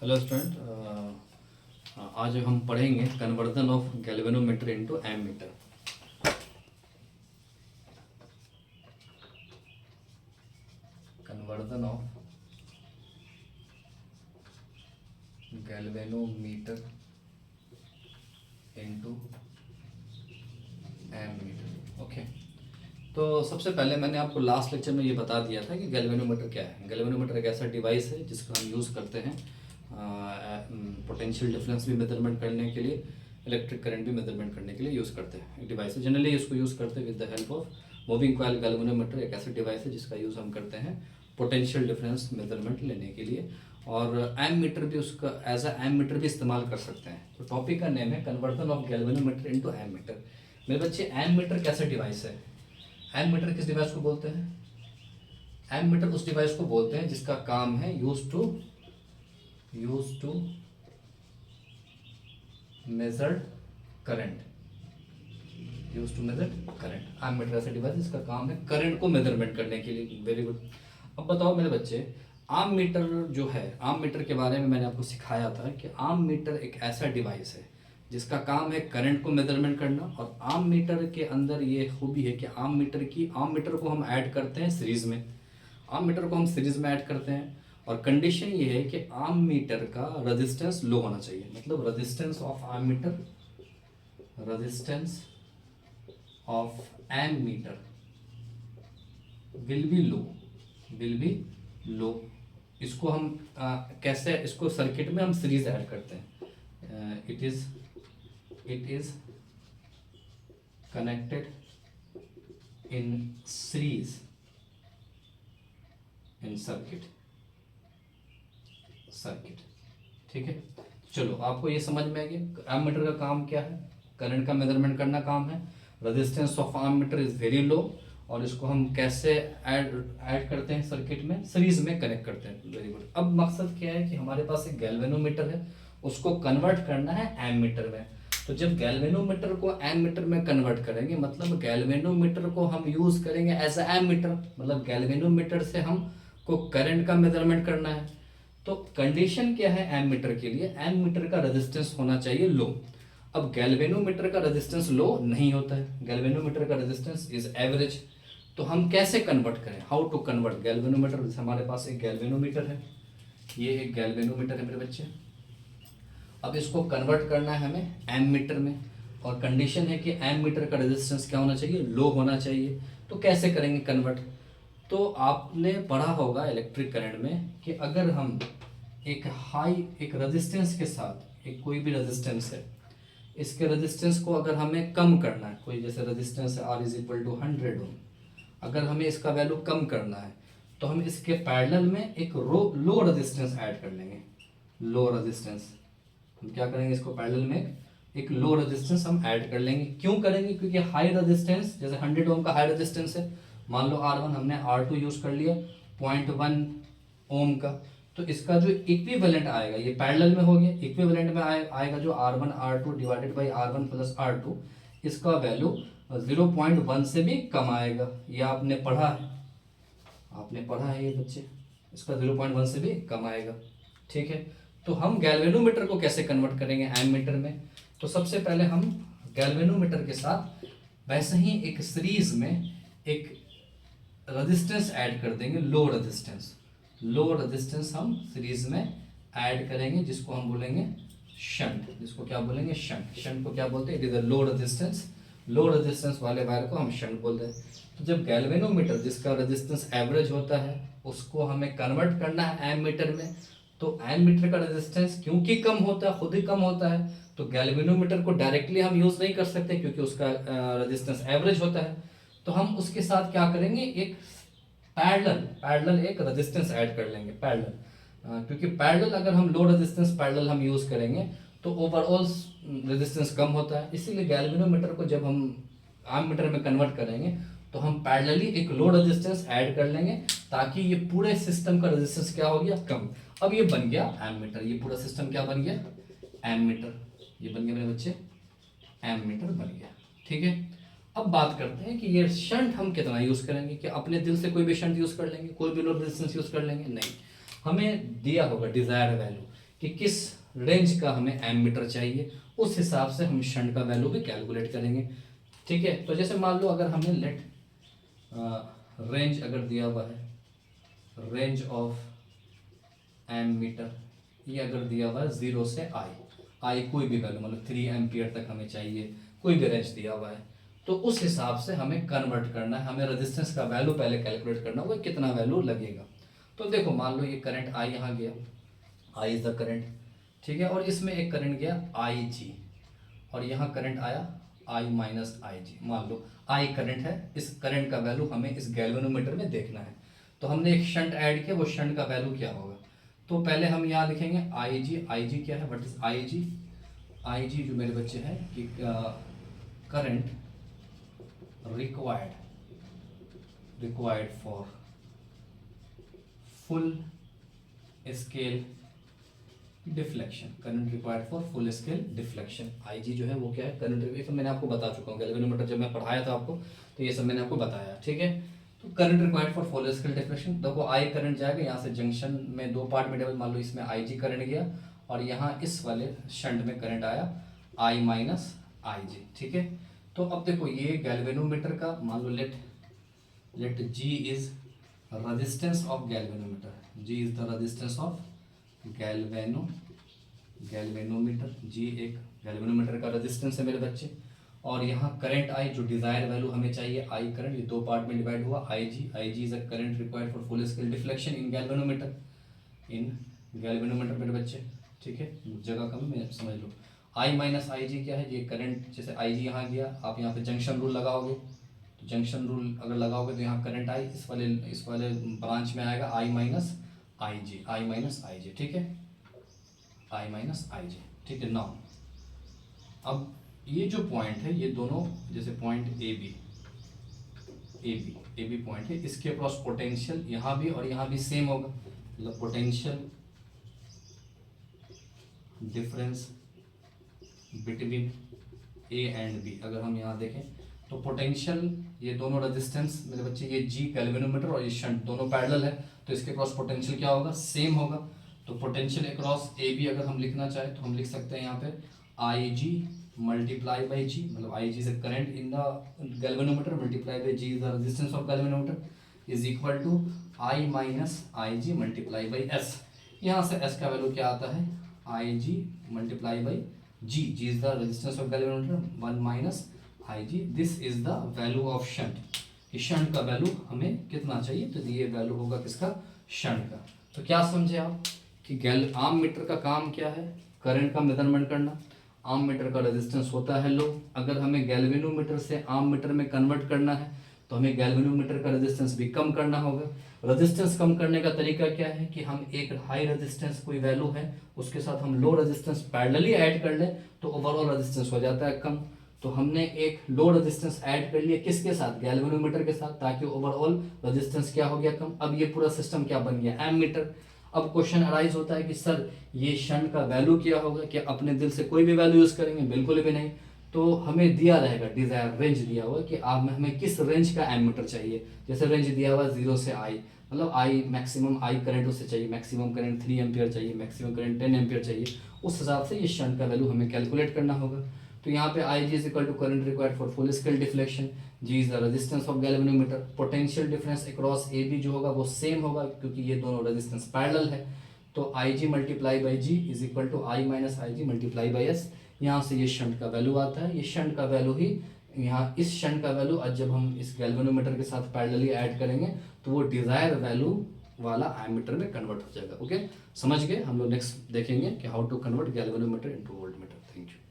Hello student, आज हम पढ़ेंगे conversion of galvanometer into ammeter. Conversion of galvanometer into ammeter. Okay, तो सबसे पहले मैंने आपको लास्ट लेक्चर में ये बता दिया था कि गैल्वेनोमीटर क्या है। गैल्वेनोमीटर एक ऐसा डिवाइस है जिसका हम यूज़ करते हैं पोटेंशियल डिफरेंस भी मेजरमेंट करने के लिए, इलेक्ट्रिक करंट भी मेजरमेंट करने के लिए यूज़ करते हैं। एक डिवाइस है, जनरली इसको यूज़ करते हैं with the help of moving coil. Galvanometer एक ऐसा डिवाइस है जिसका यूज़ हम करते हैं पोटेंशियल डिफरेंस मेजरमेंट लेने के लिए, और एम मीटर भी उसका एज अ एम मीटर भी इस्तेमाल कर सकते हैं। तो टॉपिक का नेम है conversion of galvanometer into ammeter. मेरे बच्चे, एम मीटर कैसा डिवाइस है? एम मीटर किस डिवाइस को बोलते हैं? एम मीटर उस डिवाइस को बोलते हैं जिसका काम है use to measure current. Use to measure current. Ammeter ऐसा डिवाइस जिसका काम है करंट को मेजरमेंट करने के लिए। Very good. अब बताओ मेरे बच्चे, आम मीटर जो है, आम मीटर के बारे में मैंने आपको सिखाया था कि आम मीटर एक ऐसा डिवाइस है जिसका काम है करंट को मेजरमेंट करना। और आम मीटर के अंदर ये खूबी है कि आम मीटर को हम ऐड करते हैं सीरीज में। आम मीटर को हम सीरीज में ऐड करते हैं, और कंडीशन ये है कि आम मीटर का रेजिस्टेंस लो होना चाहिए। मतलब resistance of ammeter, resistance of ammeter will be low. इसको हम कैसे, इसको सर्किट में हम सीरीज ऐड करते हैं। It is connected in series in circuit. ठीक है, चलो आपको ये समझ में आ गया एम मीटर का काम क्या है। करंट का मेजरमेंट करना काम है। Resistance of ammeter is very low, और इसको हम कैसे ऐड करते हैं सर्किट में, सीरीज में कनेक्ट करते हैं। Very good. अब मकसद क्या है कि हमारे पास एक गैल्वेनोमीटर है, उसको कन्वर्ट करना है एम मीटर में। तो जब गैल्वेनोमीटर को एम मीटर में कन्वर्ट करेंगे, मतलब गैल्वेनोमीटर को हम यूज करेंगे एज अ एम मीटर, मतलब गैल्वेनोमीटर से हम को करंट का मेजरमेंट करना है। तो कंडीशन क्या है एम मीटर के लिए? एम मीटर का रेजिस्टेंस होना चाहिए लो। अब गैल्वेनोमीटर का रेजिस्टेंस लो नहीं होता है, गैल्वेनोमीटर का रेजिस्टेंस इज एवरेज। तो हम कैसे कन्वर्ट करें? How to convert galvanometer? जैसे हमारे पास एक गैल्वेनोमीटर है, ये एक गैल्वेनोमीटर है मेरे बच्चे। अब इसको कन्वर्ट करना है हमें एम मीटर में, और कंडीशन है कि एम मीटर का रेजिस्टेंस क्या होना चाहिए? लो होना चाहिए। तो कैसे करेंगे कन्वर्ट? तो आपने पढ़ा होगा इलेक्ट्रिक करंट में कि अगर हम एक रेजिस्टेंस के साथ, एक कोई भी रेजिस्टेंस है, इसके रेजिस्टेंस को अगर हमें कम करना है, कोई जैसे रेजिस्टेंस है R इज इक्वल टू 100 ओम, अगर हमें इसका वैल्यू कम करना है तो हम इसके पैरेलल में एक लो रेजिस्टेंस ऐड कर लेंगे। लो रेजिस्टेंस हम क्या करेंगे, इसको पैरेलल में एक लो रेजिस्टेंस हम ऐड कर लेंगे। क्यों करेंगे? क्योंकि हाई रेजिस्टेंस, जैसे 100 ओम का हाई रेजिस्टेंस है, मान लो R1, हमने R2 यूज कर लिया 0.1 ओम का, तो इसका जो इक्विवेलेंट आएगा, ये पैरेलल में हो गया, इक्विवेलेंट में आएगा जो R1 R2 divided by R1 plus R2, इसका वैल्यू 0.1 से भी कम आएगा। ये आपने पढ़ा है ये बच्चे, इसका 0.1 से भी कम आएगा। ठीक है, तो हम गैल्वेनोमीटर को कैसे कन्वर्ट करेंगे एम मीटर में? तो सबसे पहले हम गैल्वेनोमीटर के साथ वैसे ही एक सीरीज में एक रेजिस्टेंस ऐड कर देंगे, लो रेजिस्टेंस हम सीरीज में ऐड करेंगे, जिसको हम बोलेंगे शंट। जिसको क्या बोलेंगे? शंट को क्या बोलते हैं? It is a low resistance वाले वायर को हम शंट बोलते हैं। तो जब गैल्वेनोमीटर जिसका रेजिस्टेंस एवरेज होता है, उसको हमें कन्वर्ट करना है एम मीटर में, तो एम मीटर का रेजिस्टेंस क्योंकि कम होता है, खुद ही कम होता है, तो गैल्वेनोमीटर को डायरेक्टली हम यूज नहीं कर सकते क्योंकि उसका रेजिस्टेंस एवरेज होता है। तो हम उसके साथ क्या करेंगे, एक पैरेलल एक रेजिस्टेंस ऐड कर लेंगे पैरेलल। क्योंकि पैरेलल अगर हम लो रेजिस्टेंस पैरेलल हम यूज करेंगे तो ओवरऑल रेजिस्टेंस कम होता है। इसीलिए गैल्वेनोमीटर को जब हम आम मीटर में कन्वर्ट करेंगे तो हम पैरेलली एक लो रेजिस्टेंस ऐड कर लेंगे, ताकि ये पूरे सिस्टम का रेजिस्टेंस क्या हो गया? कम। अब ये बन गया एम मीटर। ये पूरा सिस्टम क्या बन गया? Ammeter. ये बन गया मेरे बच्चे, एम मीटर बन गया। ठीक है, अब बात करते हैं कि ये शंट हम कितना यूज करेंगे। कि अपने दिल से कोई भी शंट यूज कर लेंगे, कोई भी लो रेजिस्टेंस यूज कर लेंगे? नहीं, हमें दिया होगा डिजायर्ड वैल्यू कि किस रेंज का हमें एमीटर चाहिए, उस हिसाब से हम शंट का वैल्यू भी कैलकुलेट करेंगे। ठीक है, तो जैसे मान लो अगर हमें लेट रेंज अगर दिया हुआ है, रेंज ऑफ एमीटर ये अगर दिया हुआ है 0 से आई कोई भी वैल्यू मतलब 3 एम्पियर तक हमें चाहिए, कोई भी रेंज दिया हुआ है, तो उस हिसाब से हमें कन्वर्ट करना है, हमें रेजिस्टेंस का वैल्यू पहले कैलकुलेट करना होगा कितना वैल्यू लगेगा। तो देखो मान लो ये करंट आई यहाँ गया, आई इज द करंट, ठीक है, और इसमें एक करंट गया आई जी, और यहाँ करंट आया आई माइनस आई जी। मान लो आई करंट है, इस करंट का वैल्यू हमें इस गैल्वेनोमीटर में देखना है, तो हमने एक शंट ऐड किया, वो शंट का वैल्यू क्या होगा। तो पहले हम यहाँ लिखेंगे आई जी क्या है, व्हाट इज आई जी जो मेरे बच्चे हैं कि current required for full scale deflection, current required for full scale deflection. I जो है वो क्या है, करंट, ये सब मैंने आपको बता चुका हूँ गैल्वेनोमीटर जब मैं पढ़ाया था आपको, तो ये सब मैंने आपको बताया। ठीक है, तो current required for full scale deflection, देखो आई करंट जाएगा यहाँ से जंक्शन में, दो पार्ट में डिवाइड, मान लो इसमें आई जी करंट गया और यहाँ इस वाले शंट में करंट आया आई माइनस आई जी। ठीक है, तो अब देखो ये गैल्वेनोमीटर का मान लो let G is resistance of galvanometer, G is the resistance of galvanometer, G एक गैल्वेनोमीटर का रेजिस्टेंस है मेरे बच्चे, और यहाँ करंट आई जो डिजायर वैल्यू हमें चाहिए आई करंट, ये दो पार्ट में डिवाइड हुआ I G is a current required for full scale deflection in galvanometer मेरे बच्चे। ठीक है, जगह कम है समझ लो। आई माइनस आई जी क्या है, ये करंट, जैसे आई जी यहाँ गया, आप यहाँ पे जंक्शन रूल लगाओगे, तो जंक्शन रूल अगर लगाओगे तो यहाँ करंट आई इस वाले ब्रांच में आएगा आई माइनस आई जी। ठीक है, आई माइनस आई जी। ठीक है, नाउ अब ये जो पॉइंट है, ये दोनों जैसे पॉइंट ए बी पॉइंट है, इसके अक्रॉस पोटेंशियल यहाँ भी और यहाँ भी सेम होगा, मतलब potential difference between A and B. अगर हम यहाँ देखें तो पोटेंशियल, ये दोनों रेजिस्टेंस मेरे बच्चे, ये जी गैल्वेनोमीटर और ये शंट दोनों पैरेलल है, तो इसके क्रॉस पोटेंशियल क्या होगा, सेम होगा। तो पोटेंशियल अक्रॉस ए बी अगर हम लिखना चाहें तो हम लिख सकते हैं यहाँ पे I G multiply by G, मतलब I G is current in the galvanometer multiply by G is the resistance of galvanometer is equal to I minus I G multiply by S. यहाँ से एस का value क्या आता है, I G multiply by G is the resistance of galvanometer, 1 minus I G, this is the value of shunt. इस shunt का value हमें कितना चाहिए, तो ये वैल्यू होगा किसका, शंट का। तो क्या समझे आप कि आर्म मीटर का काम क्या है, करंट का मेजरमेंट करना। आर्म मीटर का रेजिस्टेंस होता है लो, अगर हमें गैल्वेनोमीटर से आर्म मीटर में कन्वर्ट करना है तो हमें गैल्वेनोमीटर का रेजिस्टेंस भी कम करना होगा। रेजिस्टेंस कम करने का तरीका क्या है कि हम एक हाई रेजिस्टेंस कोई वैल्यू है उसके साथ हम लो रेजिस्टेंस पैरेलली ऐड कर लें तो ओवरऑल रेजिस्टेंस हो जाता है कम। तो हमने एक लो रेजिस्टेंस ऐड कर लिया किसके साथ, गैल्वेनोमीटर के साथ, ताकि ओवरऑल रेजिस्टेंस क्या हो गया कम। अब ये पूरा सिस्टम क्या बन गया, एम मीटर। अब क्वेश्चन अराइज होता है कि सर ये शंट का वैल्यू क्या होगा, क्या अपने दिल से कोई भी वैल्यू यूज करेंगे, बिल्कुल भी नहीं। तो हमें दिया रहेगा डिजायर रेंज दिया हुआ कि आप हमें किस रेंज का एमीटर चाहिए। जैसे रेंज दिया हुआ 0 से आई, मतलब आई मैक्सिमम आई करंट उससे चाहिए, मैक्सिमम करंट 3 एम्पियर चाहिए, मैक्सिमम करंट 10 एम्पियर चाहिए, उस हिसाब से ये शंट का वैल्यू हमें कैलकुलेट करना होगा। तो यहाँ पे I G is equal to current required for full scale deflection, G is the resistance of galvanometer, potential difference across A B जो होगा वो सेम होगा क्योंकि ये दोनों रेजिस्टेंस पैरेलल है। तो I G multiply by G is equal to I minus I G multiply by S. यहाँ से ये शंट का वैल्यू आता है, ये शंट का वैल्यू ही यहाँ इस शंट का वैल्यू आज जब हम इस गैल्वेनोमीटर के साथ पैरेलली ऐड करेंगे तो वो डिजायर वैल्यू वाला एमीटर में कन्वर्ट हो जाएगा। ओके, समझ गए। हम लोग नेक्स्ट देखेंगे कि how to convert galvanometer into voltmeter. Thank you.